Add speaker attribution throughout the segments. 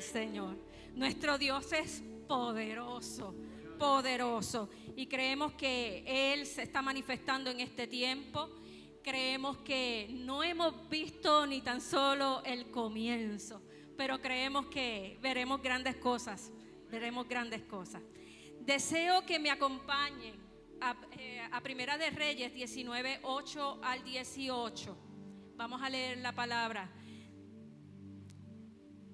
Speaker 1: Señor, nuestro Dios es poderoso, poderoso, y creemos que Él se está manifestando en este tiempo. Creemos que no hemos visto ni tan solo el comienzo, pero creemos que veremos grandes cosas, Deseo que me acompañen a Primera de Reyes 19, 8 al 18. Vamos a leer la palabra.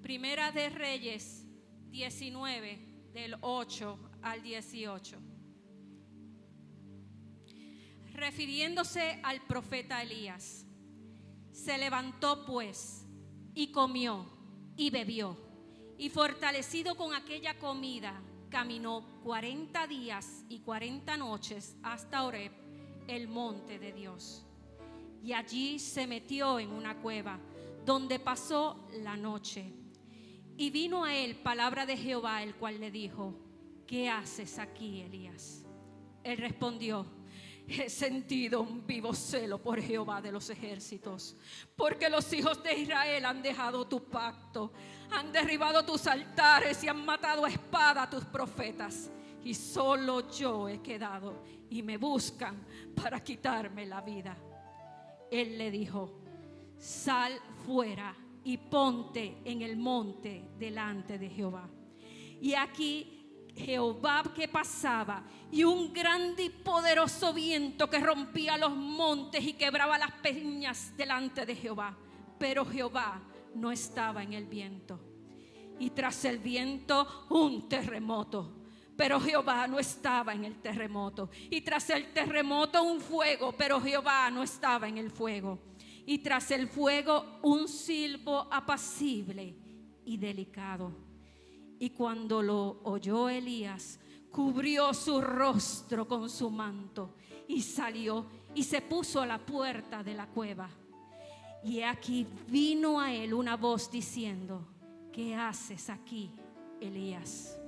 Speaker 1: Primera de Reyes 19, del 8 al 18. Refiriéndose al profeta Elías, se levantó pues y comió y bebió, y fortalecido con aquella comida, caminó 40 días y 40 noches hasta Horeb, el monte de Dios. Y allí se metió en una cueva, donde pasó la noche. Y vino a él palabra de Jehová, el cual le dijo: ¿qué haces aquí, Elías? Él respondió: he sentido un vivo celo por Jehová de los ejércitos, porque los hijos de Israel han dejado tu pacto, han derribado tus altares y han matado a espada a tus profetas, y solo yo he quedado, y me buscan para quitarme la vida. Él le dijo: sal fuera y ponte en el monte delante de Jehová. Y aquí Jehová que pasaba, y un grande y poderoso viento que rompía los montes y quebraba las peñas delante de Jehová. Pero Jehová no estaba en el viento. Y tras el viento un terremoto. Pero Jehová no estaba en el terremoto. Y tras el terremoto un fuego. Pero Jehová no estaba en el fuego. Y tras el fuego un silbo apacible y delicado. Y cuando lo oyó Elías, cubrió su rostro con su manto y salió y se puso a la puerta de la cueva. Y aquí vino a él una voz diciendo: ¿qué haces aquí, Elías?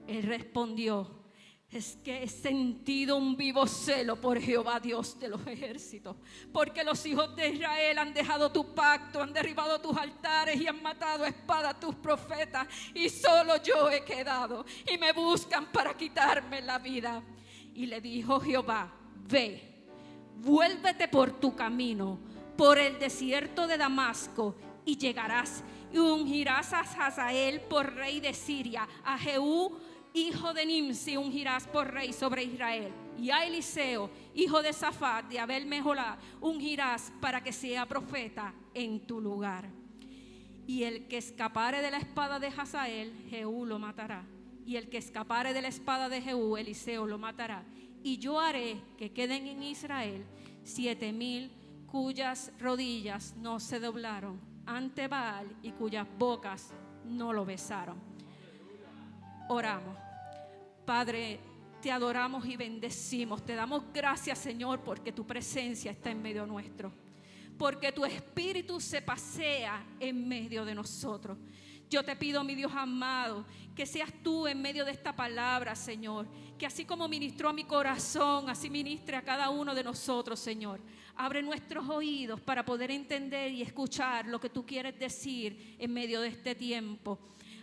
Speaker 1: Él respondió: es que he sentido un vivo celo por Jehová, Dios de los ejércitos, porque los hijos de Israel han dejado tu pacto, han derribado tus altares y han matado a espada a tus profetas, y solo yo he quedado, y me buscan para quitarme la vida. Y le dijo Jehová: ve, vuélvete por tu camino, por el desierto de Damasco, y llegarás y ungirás a Hazael por rey de Siria, a Jehú hijo de Nimsi ungirás por rey sobre Israel, y a Eliseo hijo de Safat de Abel Meholá ungirás para que sea profeta en tu lugar. Y el que escapare de la espada de Hazael, Jehú lo matará, y el que escapare de la espada de Jehú, Eliseo lo matará. Y yo haré que queden en Israel 7,000 cuyas rodillas no se doblaron ante Baal y cuyas bocas no lo besaron. Oramos. Padre, te adoramos y bendecimos. Te damos gracias, Señor, porque tu presencia está en medio nuestro, porque tu espíritu se pasea en medio de nosotros. Yo te pido, mi Dios amado, que seas tú en medio de esta palabra, Señor, que así como ministró a mi corazón, así ministre a cada uno de nosotros, Señor. Abre nuestros oídos para poder entender y escuchar lo que tú quieres decir en medio de este tiempo.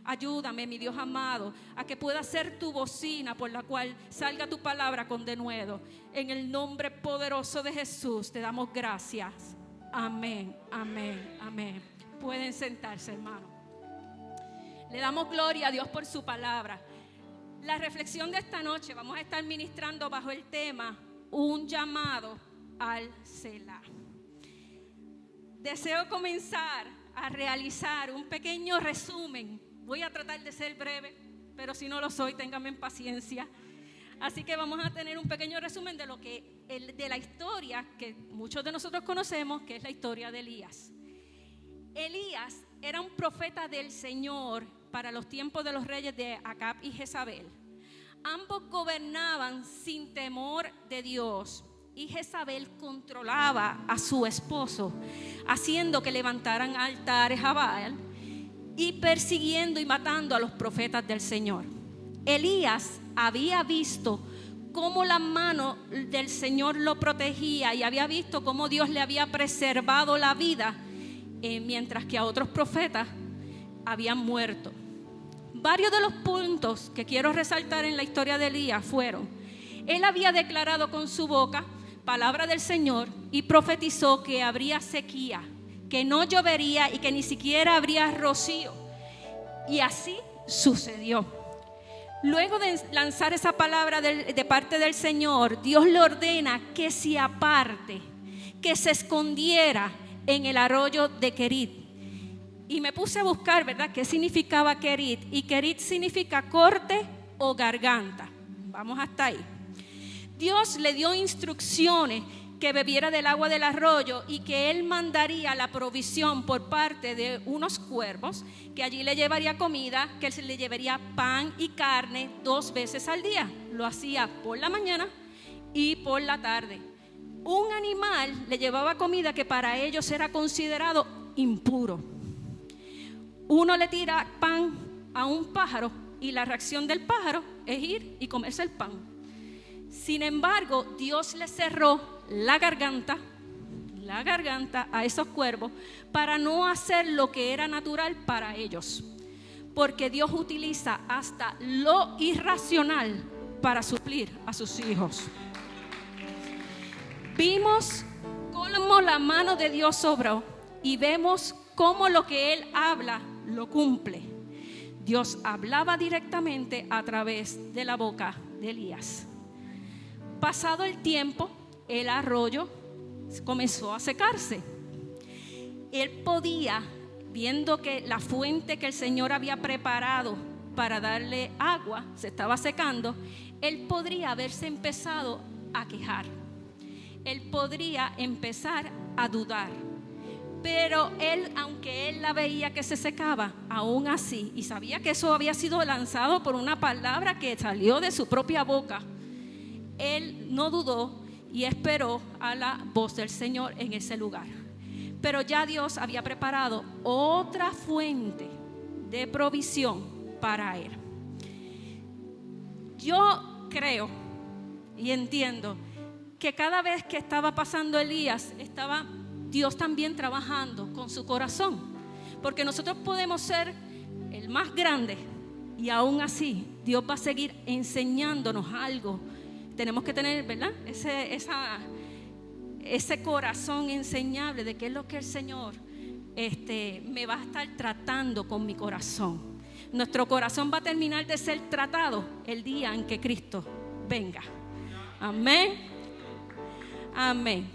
Speaker 1: Ayúdame, mi Dios amado, a que pueda ser tu bocina por la cual salga tu palabra con denuedo. En el nombre poderoso de Jesús te damos gracias. Amén, amén, amén. Pueden sentarse, hermano. Le damos gloria a Dios por su palabra. La reflexión de esta noche vamos a estar ministrando bajo el tema: un llamado al Selah. Deseo comenzar a realizar un pequeño resumen. Voy a tratar de ser breve, pero si no lo soy, ténganme paciencia. Así que vamos a tener un pequeño resumen de de la historia que muchos de nosotros conocemos, que es la historia de Elías. Elías era un profeta del Señor para los tiempos de los reyes de Acab y Jezabel. Ambos gobernaban sin temor de Dios, y Jezabel controlaba a su esposo, haciendo que levantaran altares a Baal y persiguiendo y matando a los profetas del Señor. Elías había visto cómo la mano del Señor lo protegía y había visto cómo Dios le había preservado la vida, mientras que a otros profetas habían muerto. Varios de los puntos que quiero resaltar en la historia de Elías fueron: él había declarado con su boca palabra del Señor y profetizó que habría sequía, que no llovería y que ni siquiera habría rocío. Y así sucedió. Luego de lanzar esa palabra de parte del Señor, Dios le ordena que se aparte, que se escondiera en el arroyo de Kerit. Y me puse a buscar, ¿verdad?, qué significaba Kerit. Y Kerit significa corte o garganta. Vamos hasta ahí. Dios le dio instrucciones que bebiera del agua del arroyo y que él mandaría la provisión por parte de unos cuervos, que allí le llevaría comida, que él le llevaría pan y carne 2 veces al día. Lo hacía por la mañana y por la tarde. Un animal le llevaba comida que para ellos era considerado impuro. Uno le tira pan a un pájaro y la reacción del pájaro es ir y comerse el pan. Sin embargo, Dios le cerró la garganta a esos cuervos para no hacer lo que era natural para ellos, porque Dios utiliza hasta lo irracional para suplir a sus hijos. Vimos cómo la mano de Dios obró y vemos cómo lo que Él habla lo cumple. Dios hablaba directamente a través de la boca de Elías. Pasado el tiempo, el arroyo comenzó a secarse. Él podía, viendo que la fuente que el Señor había preparado para darle agua se estaba secando, él podría haberse empezado a quejar. Él podría empezar a dudar. Pero él, aunque él la veía que se secaba, aún así, y sabía que eso había sido lanzado por una palabra que salió de su propia boca, él no dudó y esperó a la voz del Señor en ese lugar. Pero ya Dios había preparado otra fuente de provisión para él. Yo creo y entiendo que cada vez que estaba pasando Elías, estaba Dios también trabajando con su corazón. Porque nosotros podemos ser el más grande y aún así Dios va a seguir enseñándonos algo. Tenemos que tener, ¿verdad?, ese corazón enseñable de qué es lo que el Señor me va a estar tratando con mi corazón. Nuestro corazón va a terminar de ser tratado el día en que Cristo venga. Amén. Amén.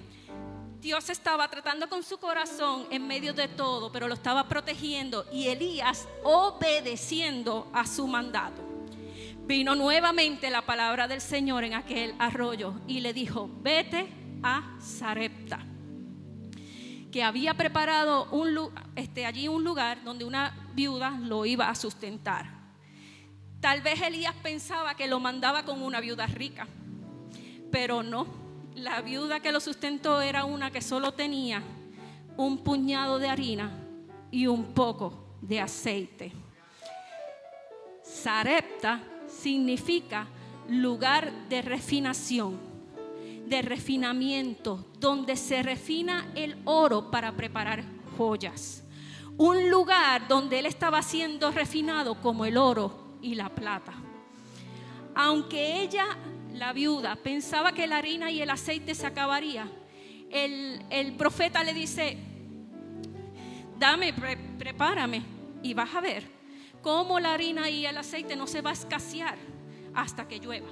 Speaker 1: Dios estaba tratando con su corazón en medio de todo, pero lo estaba protegiendo, y Elías obedeciendo a su mandato. Vino nuevamente la palabra del Señor en aquel arroyo y le dijo: vete a Sarepta, que había preparado allí un lugar donde una viuda lo iba a sustentar. Tal vez Elías pensaba que lo mandaba con una viuda rica, pero no. La viuda que lo sustentó era una que solo tenía un puñado de harina y un poco de aceite. Sarepta significa lugar de refinación, de refinamiento, donde se refina el oro para preparar joyas. Un lugar donde él estaba siendo refinado como el oro y la plata. Aunque ella, la viuda, pensaba que la harina y el aceite se acabaría, el profeta le dice: prepárame y vas a ver cómo la harina y el aceite no se va a escasear hasta que llueva.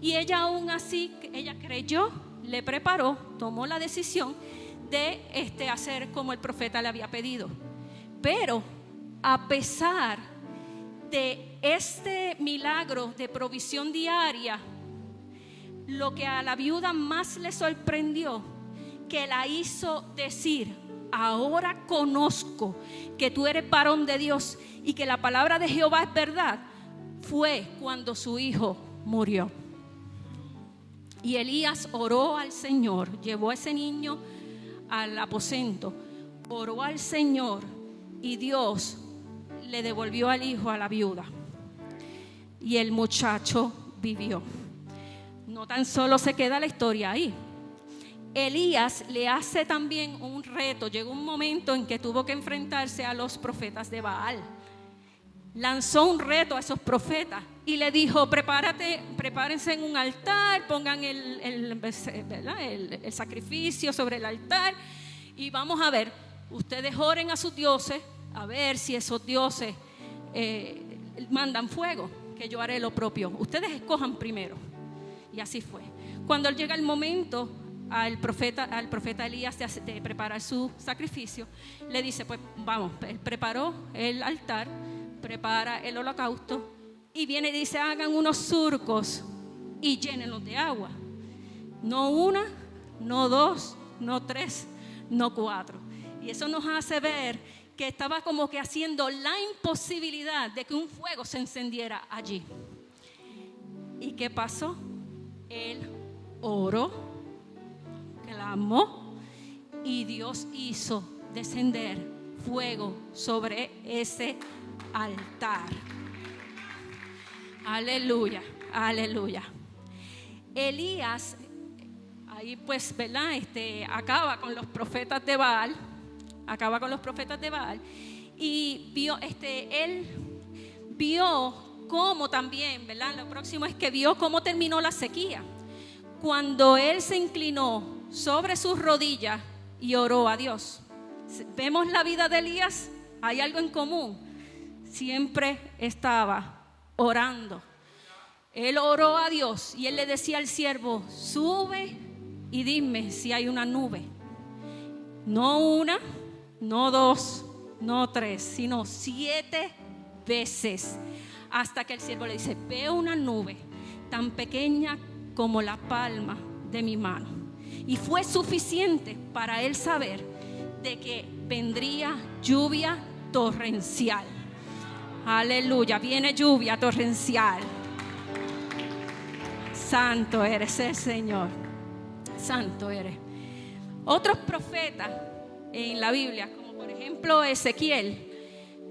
Speaker 1: Y ella aún así, ella creyó, le preparó, tomó la decisión de hacer como el profeta le había pedido. Pero a pesar de este milagro de provisión diaria, lo que a la viuda más le sorprendió, que la hizo decir: ahora conozco que tú eres varón de Dios y que la palabra de Jehová es verdad, fue cuando su hijo murió. Y Elías oró al Señor, llevó a ese niño al aposento, oró al Señor, y Dios le devolvió al hijo a la viuda, y el muchacho vivió. No tan solo se queda la historia ahí. Elías le hace también un reto. Llegó un momento en que tuvo que enfrentarse a los profetas de Baal. lanzó un reto a esos profetas y le dijo: prepárense en un altar, pongan el sacrificio sobre el altar y vamos a ver, ustedes oren a sus dioses, a ver si esos dioses mandan fuego, que yo haré lo propio. Ustedes escojan primero. Y así fue. Cuando llega el momento al profeta Elías de preparar su sacrificio, le dice: pues vamos, él preparó el altar, prepara el holocausto y viene y dice: hagan unos surcos y llénenlos de agua. No una, no dos, no tres, no cuatro. Y eso nos hace ver que estaba como que haciendo la imposibilidad de que un fuego se encendiera allí. ¿Y qué pasó? Él oró, clamó y Dios hizo descender fuego sobre ese altar. Aleluya, aleluya. Elías, ahí pues, ¿verdad? Acaba con los profetas de Baal. Y él vio cómo también, ¿verdad? Lo próximo es que vio cómo terminó la sequía. Cuando él se inclinó sobre sus rodillas y oró a Dios. Vemos la vida de Elías, hay algo en común. Siempre estaba orando. Él oró a Dios y él le decía al siervo: sube y dime si hay una nube. No una, no dos, no tres, sino 7 veces. Hasta que el siervo le dice: veo una nube tan pequeña como la palma de mi mano. Y fue suficiente para él saber de que vendría lluvia torrencial. Aleluya, viene lluvia torrencial. Santo eres el Señor, santo eres. Otros profetas en la Biblia, como por ejemplo Ezequiel,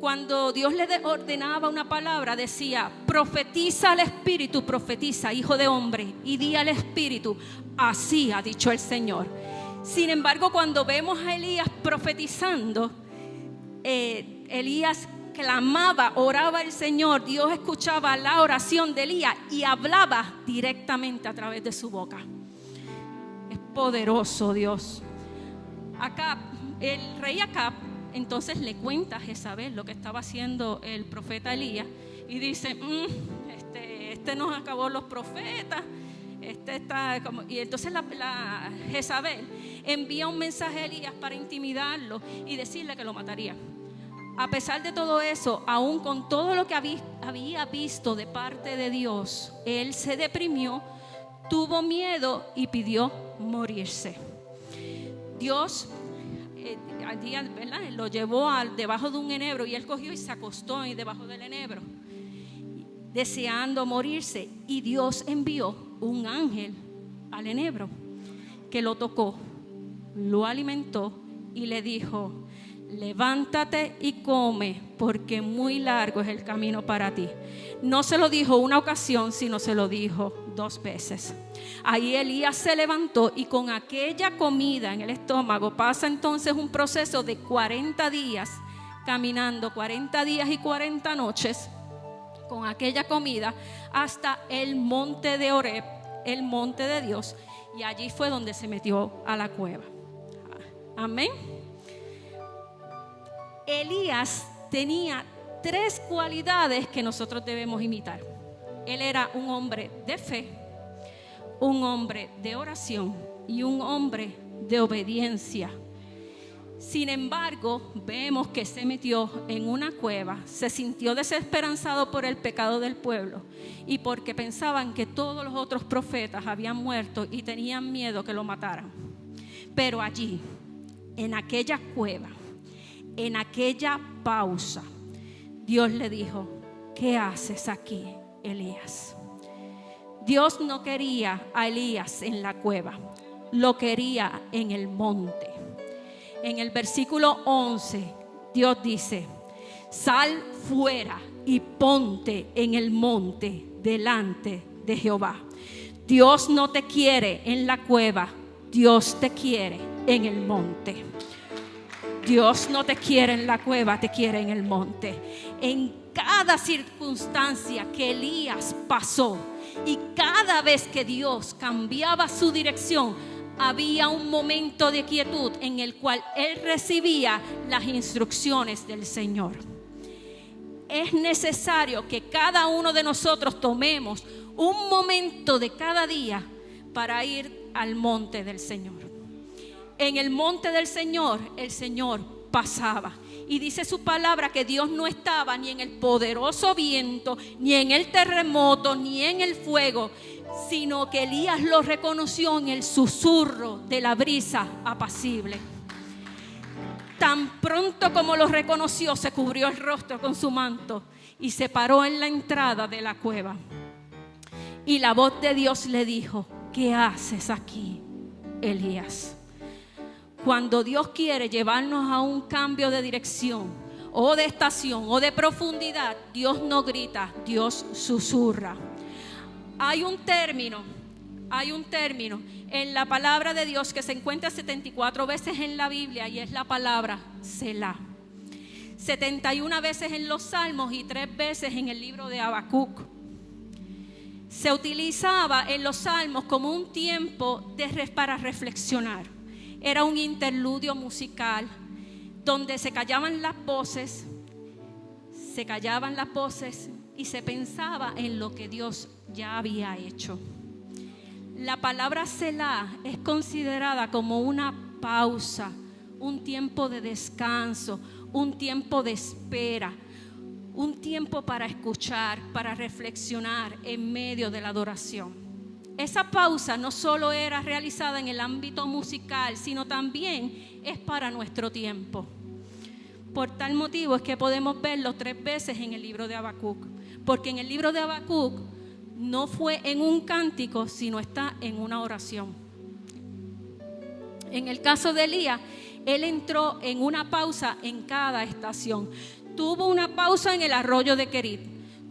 Speaker 1: cuando Dios le ordenaba una palabra, decía: profetiza al Espíritu, profetiza, hijo de hombre, y di al Espíritu: así ha dicho el Señor. Sin embargo, cuando vemos a Elías profetizando, Elías clamaba, oraba al Señor, Dios escuchaba la oración de Elías y hablaba directamente a través de su boca. Es poderoso Dios. Acab, el rey Acab, entonces le cuenta a Jezabel lo que estaba haciendo el profeta Elías y dice: este nos acabó los profetas, está como... Y entonces la Jezabel envía un mensaje a Elías para intimidarlo y decirle que lo mataría. A pesar de todo eso, aún con todo lo que había visto de parte de Dios, él se deprimió, tuvo miedo y pidió morirse. Dios al día, ¿verdad?, lo llevó debajo de un enebro y él cogió y se acostó debajo del enebro, deseando morirse. Y Dios envió un ángel al enebro que lo tocó, lo alimentó y le dijo: levántate y come, porque muy largo es el camino para ti. No se lo dijo una ocasión, sino se lo dijo 2 veces. Ahí Elías se levantó y con aquella comida en el estómago pasa entonces un proceso de 40 días caminando, 40 días y 40 noches con aquella comida hasta el monte de Oreb, el monte de Dios, y allí fue donde se metió a la cueva. Amén. Elías tenía 3 cualidades que nosotros debemos imitar. Él era un hombre de fe, un hombre de oración y un hombre de obediencia. Sin embargo, vemos que se metió en una cueva, se sintió desesperanzado por el pecado del pueblo y porque pensaban que todos los otros profetas habían muerto y tenían miedo que lo mataran. Pero allí, en aquella cueva, en aquella pausa, Dios le dijo: ¿qué haces aquí, Elías? Dios no quería a Elías en la cueva, lo quería en el monte. En el versículo 11, Dios dice: sal fuera y ponte en el monte delante de Jehová. Dios no te quiere en la cueva, Dios te quiere en el monte. Dios no te quiere en la cueva, te quiere en el monte. En cada circunstancia que Elías pasó y cada vez que Dios cambiaba su dirección, había un momento de quietud en el cual él recibía las instrucciones del Señor. Es necesario que cada uno de nosotros tomemos un momento de cada día para ir al monte del Señor. En el monte del Señor, el Señor pasaba. Y dice su palabra que Dios no estaba ni en el poderoso viento, ni en el terremoto, ni en el fuego, sino que Elías lo reconoció en el susurro de la brisa apacible. Tan pronto como lo reconoció, se cubrió el rostro con su manto y se paró en la entrada de la cueva. Y la voz de Dios le dijo: ¿qué haces aquí, Elías? Cuando Dios quiere llevarnos a un cambio de dirección o de estación o de profundidad, Dios no grita, Dios susurra. Hay un término en la palabra de Dios que se encuentra 74 veces en la Biblia y es la palabra Selah. 71 veces en los Salmos y 3 veces en el libro de Habacuc. Se utilizaba en los Salmos como un tiempo para reflexionar. Era un interludio musical donde se callaban las voces y se pensaba en lo que Dios ya había hecho. La palabra Selah es considerada como una pausa, un tiempo de descanso, un tiempo de espera, un tiempo para escuchar, para reflexionar en medio de la adoración. Esa pausa no solo era realizada en el ámbito musical, sino también es para nuestro tiempo. Por tal motivo es que podemos verlo 3 veces en el libro de Habacuc, porque en el libro de Habacuc no fue en un cántico, sino está en una oración. En el caso de Elías, él entró en una pausa en cada estación. Tuvo una pausa en el arroyo de Querit,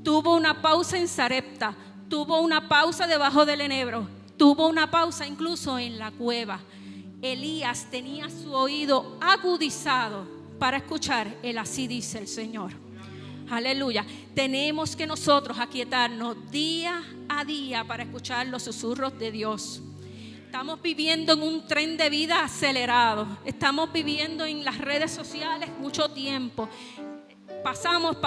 Speaker 1: tuvo una pausa en Sarepta, tuvo una pausa debajo del enebro, tuvo una pausa incluso en la cueva. Elías tenía su oído agudizado para escuchar el así dice el Señor. Aleluya. Tenemos que nosotros aquietarnos día a día para escuchar los susurros de Dios. Estamos viviendo en un tren de vida acelerado. Estamos viviendo en las redes sociales mucho tiempo. Pasamos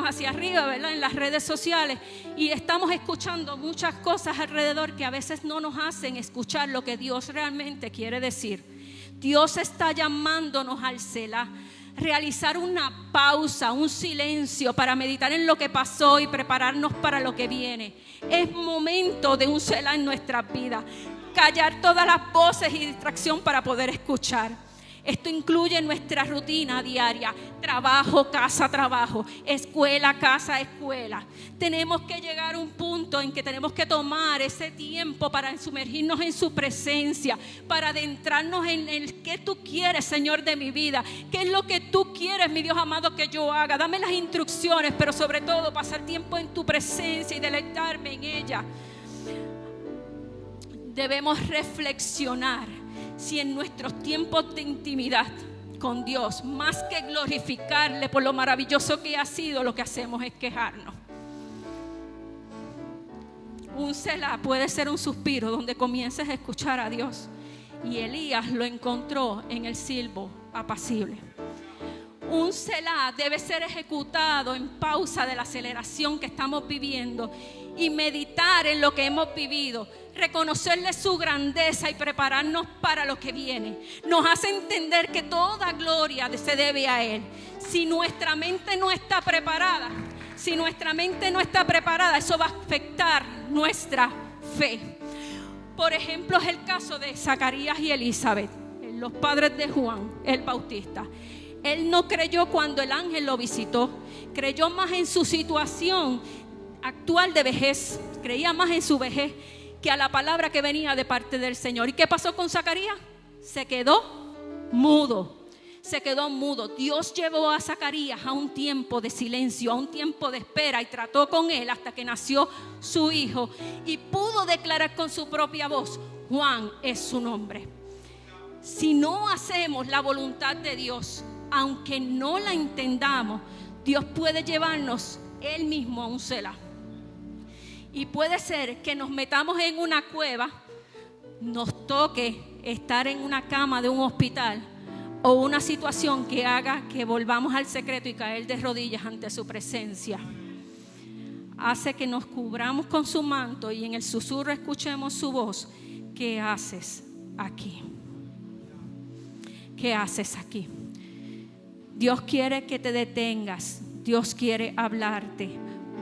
Speaker 1: hacia arriba, ¿verdad? En las redes sociales y estamos escuchando muchas cosas alrededor que a veces no nos hacen escuchar lo que Dios realmente quiere decir. Dios está llamándonos al Selah, realizar una pausa, un silencio para meditar en lo que pasó y prepararnos para lo que viene. Es momento de un Selah en nuestras vidas, callar todas las voces y distracción para poder escuchar. Esto incluye nuestra rutina diaria, trabajo, casa, trabajo, escuela, casa, escuela. Tenemos que llegar a un punto en que tenemos que tomar ese tiempo para sumergirnos en su presencia, para adentrarnos en el qué tú quieres, Señor, de mi vida. ¿Qué es lo que tú quieres, mi Dios amado, que yo haga? Dame las instrucciones, pero sobre todo pasar tiempo en tu presencia y deleitarme en ella. Debemos reflexionar si en nuestros tiempos de intimidad con Dios, más que glorificarle por lo maravilloso que ha sido, lo que hacemos es quejarnos. Un Selah puede ser un suspiro donde comiences a escuchar a Dios, y Elías lo encontró en el silbo apacible. Un Selah debe ser ejecutado en pausa de la aceleración que estamos viviendo y meditar en lo que hemos vivido, reconocerle su grandeza y prepararnos para lo que viene. Nos hace entender que toda gloria se debe a Él. Si nuestra mente no está preparada, eso va a afectar nuestra fe. Por ejemplo, es el caso de Zacarías y Elizabeth, los padres de Juan el Bautista. Él no creyó cuando el ángel lo visitó, creyó más en su situación actual de vejez, creía más en su vejez que a la palabra que venía de parte del Señor. ¿Y qué pasó con Zacarías? Se quedó mudo. Dios llevó a Zacarías a un tiempo de silencio, a un tiempo de espera, y trató con él hasta que nació su hijo y pudo declarar con su propia voz: Juan es su nombre. Si no hacemos la voluntad de Dios, aunque no la entendamos, Dios puede llevarnos Él mismo a un Selah. Y puede ser que nos metamos en una cueva, nos toque estar en una cama de un hospital o una situación que haga que volvamos al secreto y caer de rodillas ante su presencia. Hace que nos cubramos con su manto y en el susurro escuchemos su voz. ¿Qué haces aquí? ¿Qué haces aquí? Dios quiere que te detengas. Dios quiere hablarte.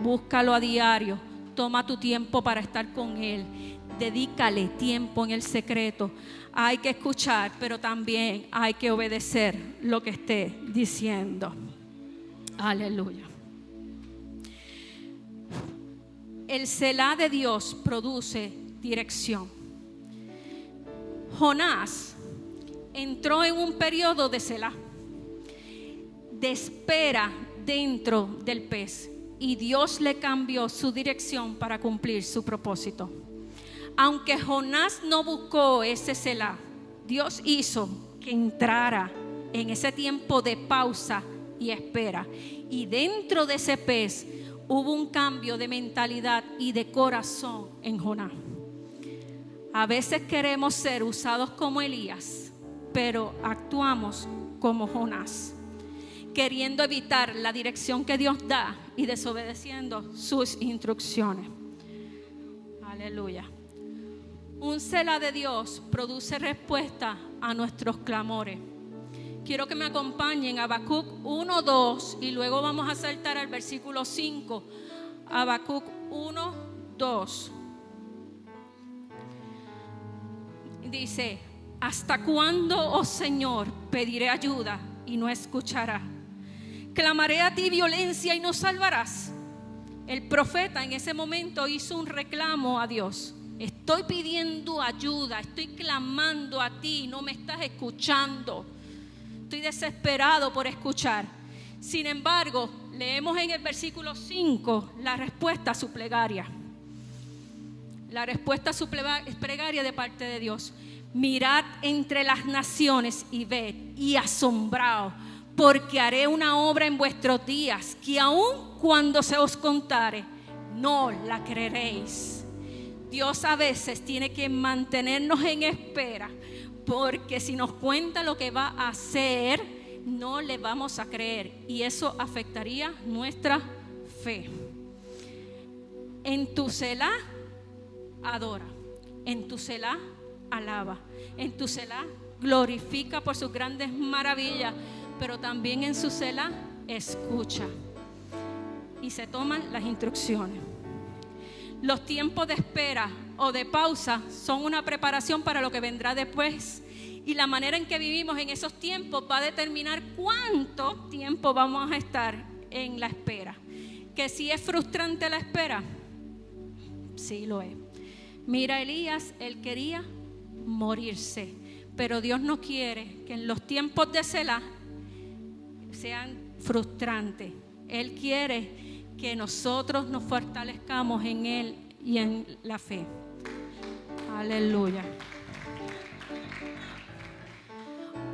Speaker 1: Búscalo a diario. Toma tu tiempo para estar con Él. Dedícale tiempo en el secreto. Hay que escuchar, pero también hay que obedecer lo que esté diciendo. Aleluya. El Selah de Dios produce dirección. Jonás entró en un periodo de Selah, de espera dentro del pez, y Dios le cambió su dirección para cumplir su propósito. Aunque Jonás no buscó ese Selah, Dios hizo que entrara en ese tiempo de pausa y espera. Y dentro de ese pez hubo un cambio de mentalidad y de corazón en Jonás. A veces queremos ser usados como Elías, pero actuamos como Jonás, queriendo evitar la dirección que Dios da y desobedeciendo sus instrucciones. Aleluya. Un Selah de Dios produce respuesta a nuestros clamores. Quiero que me acompañen a Habacuc 1:2 y luego vamos a saltar al versículo 5. Habacuc 1:2. Dice: ¿hasta cuándo, oh Señor, pediré ayuda y no escucharás? Clamaré a ti violencia y no salvarás. El profeta en ese momento hizo un reclamo a Dios. Estoy pidiendo ayuda, estoy clamando a ti, no me estás escuchando. Estoy desesperado por escuchar. Sin embargo, leemos en el versículo 5 la respuesta a su plegaria. La respuesta a su plegaria de parte de Dios. Mirad entre las naciones y ved y asombraos, porque haré una obra en vuestros días que aun cuando se os contare, no la creeréis. Dios a veces tiene que mantenernos en espera, porque si nos cuenta lo que va a hacer, no le vamos a creer y eso afectaría nuestra fe. En tu Selah, adora. En tu Selah, alaba. En tu Selah, glorifica por sus grandes maravillas, pero también en su Selah, escucha y se toman las instrucciones. Los tiempos de espera o de pausa son una preparación para lo que vendrá después. Y la manera en que vivimos en esos tiempos va a determinar cuánto tiempo vamos a estar en la espera. Que si es frustrante la espera, sí lo es. Mira, Elías, él quería morirse, pero Dios no quiere que en los tiempos de Selah sean frustrantes. Él quiere que nosotros nos fortalezcamos en Él y en la fe. Aleluya.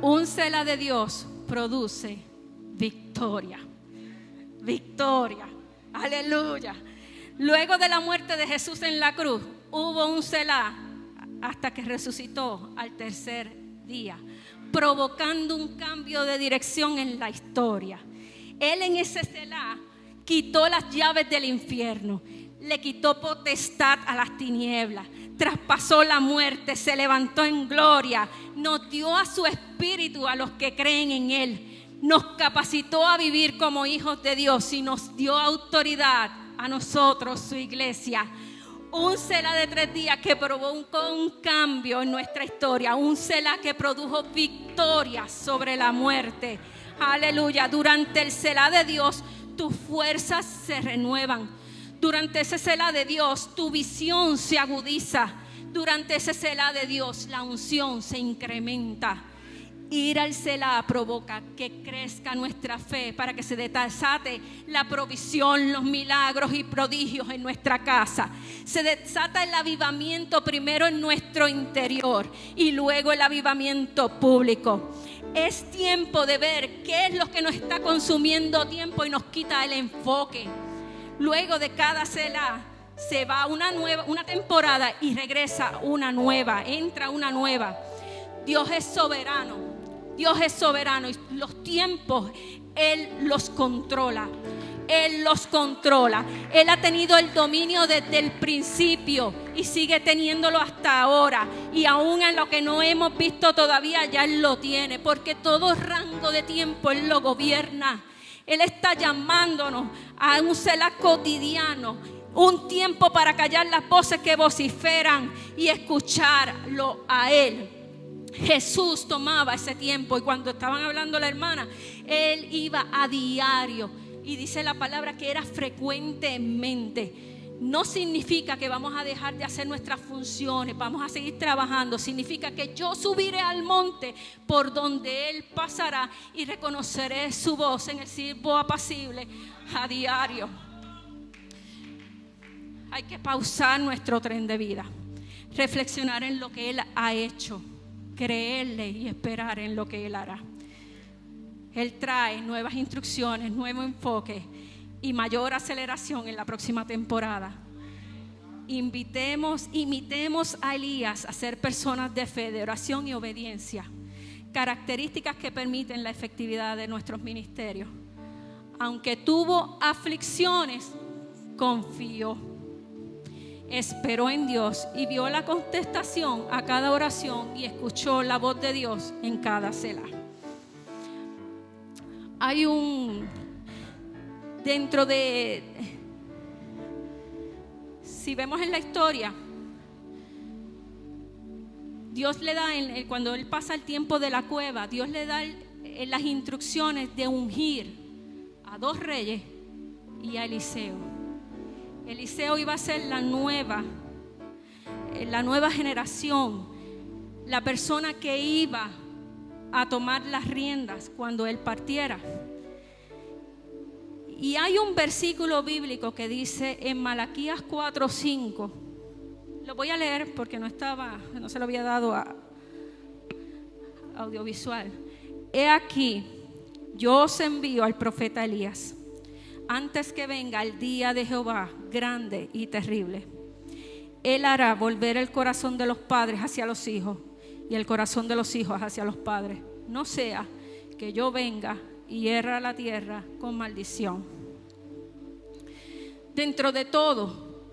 Speaker 1: Un Selah de Dios produce victoria. Victoria. Aleluya. Luego de la muerte de Jesús en la cruz, hubo un Selah hasta que resucitó al tercer día, provocando un cambio de dirección en la historia. Él en ese Selah quitó las llaves del infierno, le quitó potestad a las tinieblas, traspasó la muerte, se levantó en gloria, nos dio a su espíritu a los que creen en Él, nos capacitó a vivir como hijos de Dios y nos dio autoridad a nosotros, su iglesia. Un Selah de 3 días que provocó un cambio en nuestra historia, un Selah que produjo victoria sobre la muerte. Aleluya. Durante el Selah de Dios, tus fuerzas se renuevan. Durante ese Selah de Dios, tu visión se agudiza. Durante ese Selah de Dios, la unción se incrementa. Ir al Selah provoca que crezca nuestra fe para que se desate la provisión, los milagros y prodigios en nuestra casa. Se desata el avivamiento primero en nuestro interior y luego el avivamiento público. Es tiempo de ver qué es lo que nos está consumiendo tiempo y nos quita el enfoque. Luego de cada Selah se va una temporada y regresa una nueva, entra una nueva. Dios es soberano. Dios es soberano y los tiempos Él los controla. Él los controla. Él ha tenido el dominio desde el principio y sigue teniéndolo hasta ahora. Y aún en lo que no hemos visto todavía, ya Él lo tiene. Porque todo rango de tiempo Él lo gobierna. Él está llamándonos a un Selah cotidiano. Un tiempo para callar las voces que vociferan y escucharlo a Él. Jesús tomaba ese tiempo y cuando estaban hablando la hermana, Él iba a diario y dice la palabra que era frecuentemente. No significa que vamos a dejar de hacer nuestras funciones, vamos a seguir trabajando. Significa que yo subiré al monte por donde Él pasará y reconoceré su voz en el silbo apacible a diario. Hay que pausar nuestro tren de vida, reflexionar en lo que Él ha hecho, creerle y esperar en lo que Él hará. Él trae nuevas instrucciones, nuevo enfoque y mayor aceleración en la próxima temporada. Imitemos a Elías a ser personas de fe, de oración y obediencia. Características que permiten la efectividad de nuestros ministerios. Aunque tuvo aflicciones, confió. Esperó en Dios y vio la contestación a cada oración y escuchó la voz de Dios en cada Selah. Hay si vemos en la historia, Dios le da, cuando Él pasa el tiempo de la cueva, Dios le da las instrucciones de ungir a 2 reyes y a Eliseo. Eliseo iba a ser la nueva generación, la persona que iba a tomar las riendas cuando él partiera. Y hay un versículo bíblico que dice en Malaquías 4:5, lo voy a leer porque no se lo había dado a audiovisual. He aquí, yo os envío al profeta Elías, antes que venga el día de Jehová grande y terrible. Él hará volver el corazón de los padres hacia los hijos y el corazón de los hijos hacia los padres. No sea que yo venga y hierra la tierra con maldición. Dentro de todo,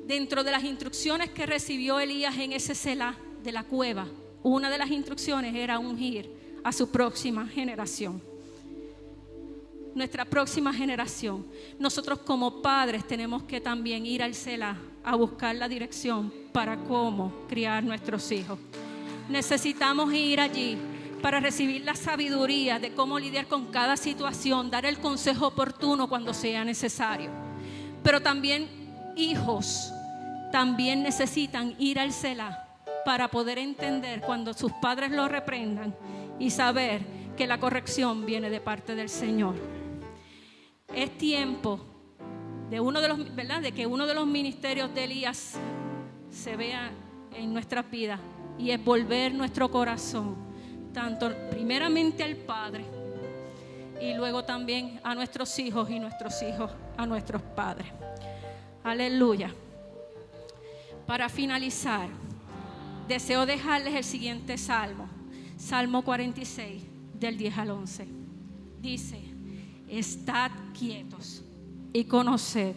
Speaker 1: dentro de las instrucciones que recibió Elías en ese Selah de la cueva, una de las instrucciones era ungir a su próxima generación. Nuestra próxima generación. Nosotros como padres tenemos que también ir al Selah a buscar la dirección para cómo criar nuestros hijos. Necesitamos ir allí para recibir la sabiduría de cómo lidiar con cada situación, dar el consejo oportuno cuando sea necesario. Pero también hijos también necesitan ir al Selah para poder entender cuando sus padres los reprendan y saber que la corrección viene de parte del Señor. Es tiempo de que uno de los ministerios de Elías se vea en nuestras vidas, y es volver nuestro corazón tanto primeramente al Padre y luego también a nuestros hijos y nuestros hijos a nuestros padres. Aleluya. Para finalizar, deseo dejarles el siguiente salmo, Salmo 46 del 10 al 11. Dice: estad quietos y conoced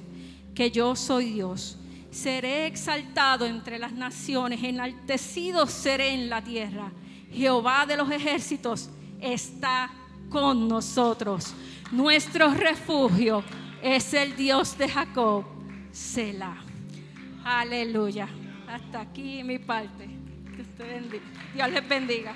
Speaker 1: que yo soy Dios. Seré exaltado entre las naciones, enaltecido seré en la tierra. Jehová de los ejércitos está con nosotros. Nuestro refugio es el Dios de Jacob. Selah. Aleluya. Hasta aquí mi parte. Dios les bendiga.